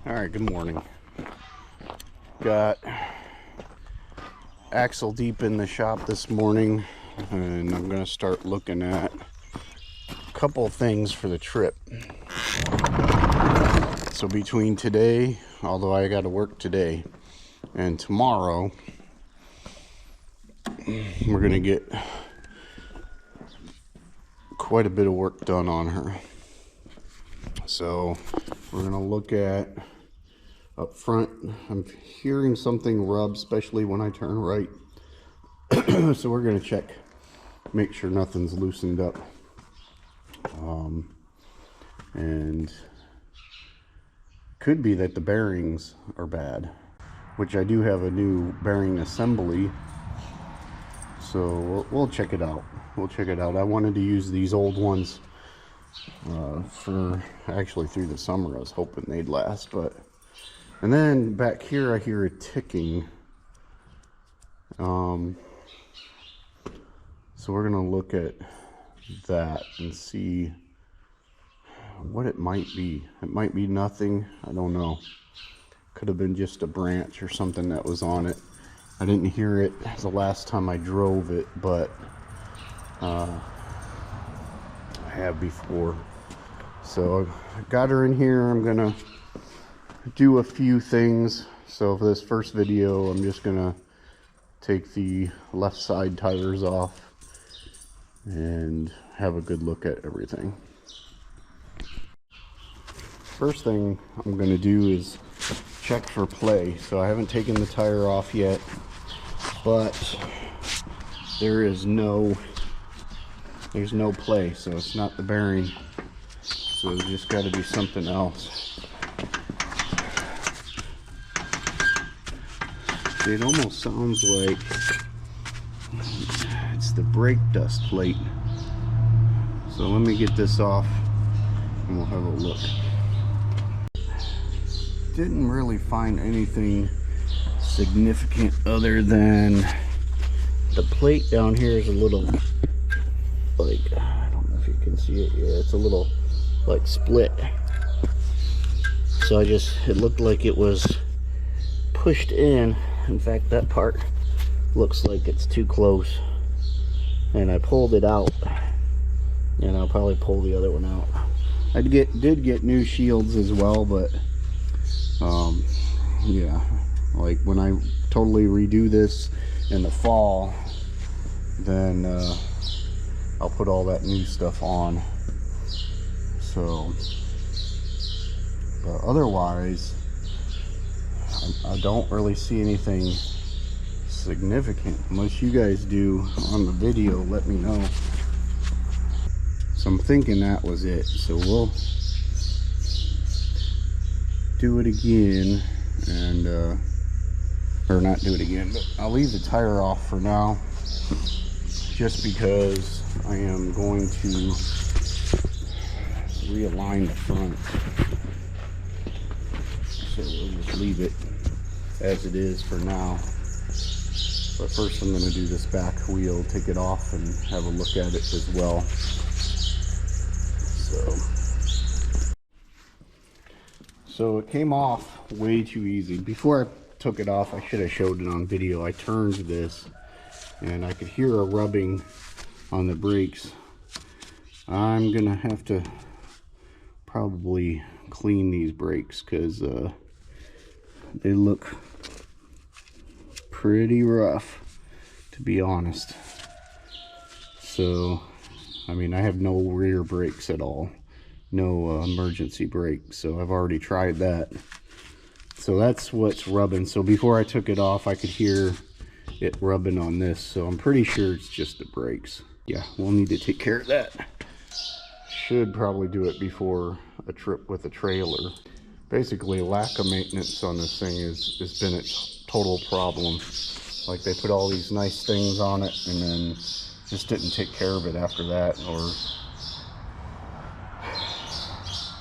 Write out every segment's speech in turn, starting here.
All right, good morning. Got axle deep in the shop this morning, and I'm gonna start looking at a couple of things for the trip. So between today, although I got to work today, and tomorrow, we're gonna get quite a bit of work done on her. So we're gonna look at up front. I'm hearing something rub, especially when I turn right. So we're gonna check, make sure nothing's loosened up. And could be that the bearings are bad, which I do have a new bearing assembly. So we'll check it out. We'll check it out. I wanted to use these old ones for actually through the summer. I was hoping they'd last, but and then back here I hear it ticking. So we're gonna look at that and see what it might be. It might be nothing, I don't know. Could have been just a branch or something that was on it. I didn't hear it the last time I drove it, but I have before. So I got her in here. I'm gonna do a few things. So for this first video, I'm just gonna take the left side tires off and have a good look at everything. First thing I'm gonna do is check for play. So I haven't taken the tire off yet, but there's no play, so it's not the bearing. So there's just got to be something else. It almost sounds like it's the brake dust plate. So let me get this off and we'll have a look. Didn't really find anything significant other than the plate down here is a little, like, I don't know if you can see it. Yeah, it's a little like split. So it looked like it was pushed in. In fact, that part looks like it's too close, and I pulled it out, and I'll probably pull the other one out. I did get new shields as well, but yeah, like when I totally redo this in the fall, then I'll put all that new stuff on. So, but otherwise, I don't really see anything significant. Unless you guys do on the video, let me know. So I'm thinking that was it. So we'll do it again, and or not do it again, but I'll leave the tire off for now, just because I am going to realign the front. So we'll just leave it as it is for now. But first I'm going to do this back wheel, take it off and have a look at it as well. So it came off way too easy. Before I took it off, I should have showed it on video. I turned this and I could hear a rubbing on the brakes. I'm gonna have to probably clean these brakes because they look pretty rough, to be honest. So I mean, I have no rear brakes at all, no emergency brake, so I've already tried that. So that's what's rubbing. So before I took it off, I could hear it rubbing on this, so I'm pretty sure it's just the brakes. Yeah, we'll need to take care of that. Should probably do it before a trip with a trailer. Basically, lack of maintenance on this thing has been its total problem. Like, they put all these nice things on it and then just didn't take care of it after that,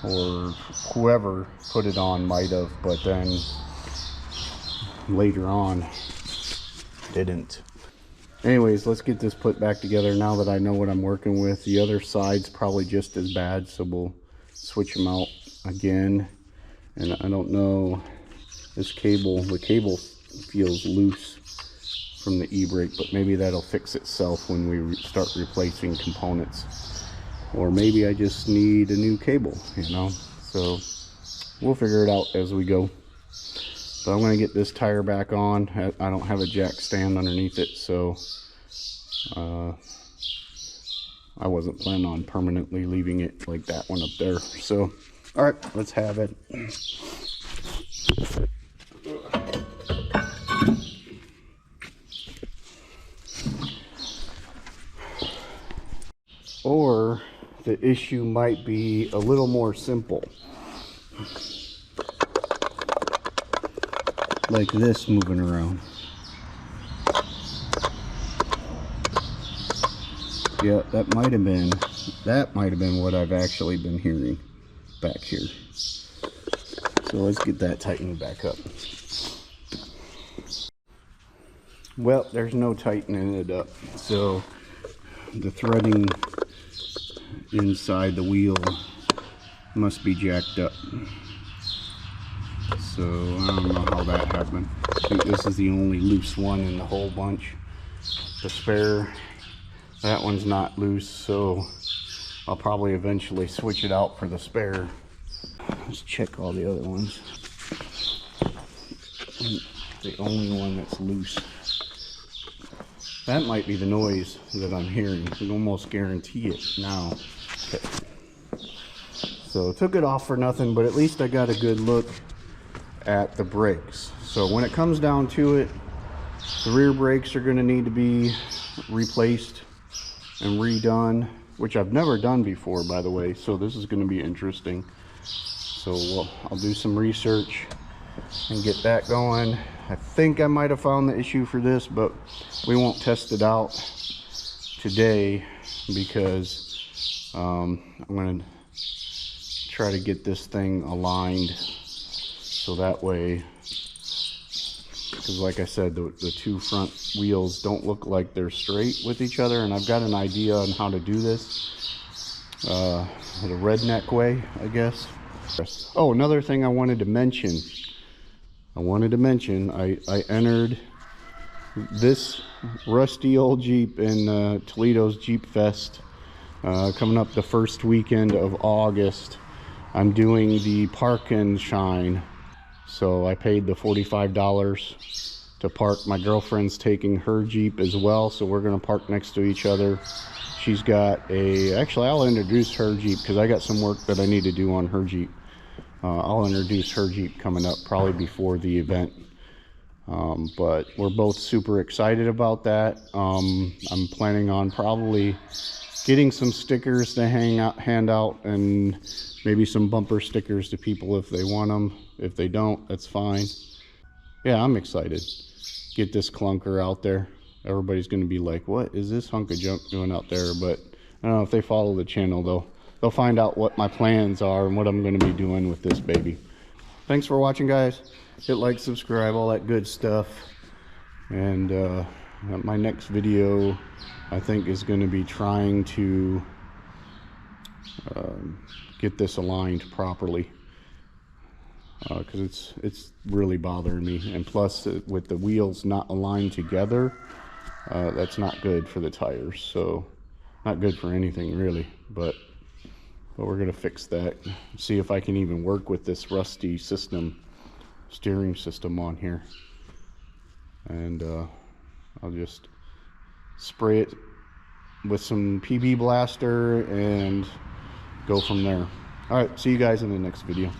or whoever put it on might have, but then later on didn't. Anyways, let's get this put back together now that I know what I'm working with. The other side's probably just as bad, so we'll switch them out again And I don't know, this cable, the cable feels loose from the e-brake, but maybe that'll fix itself when we start replacing components. Or maybe I just need a new cable, you know. So we'll figure it out as we go. So I'm going to get this tire back on. I don't have a jack stand underneath it, so I wasn't planning on permanently leaving it like that one up there. So all right, let's have it. Or the issue might be a little more simple, like this moving around. Yeah, that might have been what I've actually been hearing back here. So let's get that tightened back up. Well, there's no tightening it up, so the threading inside the wheel must be jacked up. So I don't know how that happened. I think this is the only loose one in the whole bunch. The spare, that one's not loose, so I'll probably eventually switch it out for the spare. Let's check all the other ones. The only one that's loose. That might be the noise that I'm hearing. I can almost guarantee it now. Okay. So took it off for nothing, but at least I got a good look at the brakes. So when it comes down to it, the rear brakes are going to need to be replaced and redone, which I've never done before, by the way. So this is going to be interesting. So I'll do some research and get that going. I think I might have found the issue for this, but we won't test it out today because I'm going to try to get this thing aligned so that way, because like I said, the two front wheels don't look like they're straight with each other, and I've got an idea on how to do this the redneck way, I guess. Oh, another thing I wanted to mention. I entered this rusty old Jeep in Toledo's Jeep Fest coming up the first weekend of August. I'm doing the park and shine, so I paid the $45 to park. My girlfriend's taking her Jeep as well, so we're gonna park next to each other. She's got actually I'll introduce her Jeep because I got some work that I need to do on her Jeep. I'll introduce her Jeep coming up probably before the event, but we're both super excited about that. I'm planning on probably getting some stickers to hand out, and maybe some bumper stickers to people if they want them. If they don't, that's fine. Yeah, I'm excited. Get this clunker out there. Everybody's going to be like, what is this hunk of junk doing out there? But I don't know, if they follow the channel, they'll find out what my plans are and what I'm going to be doing with this baby. Thanks for watching, guys. Hit like, subscribe, all that good stuff. And my next video, I think, is going to be trying to get this aligned properly, because it's really bothering me. And plus, with the wheels not aligned together, that's not good for the tires. So not good for anything really, but we're gonna fix that. See if I can even work with this rusty steering system on here. And I'll just spray it with some PB Blaster and go from there. All right, see you guys in the next video.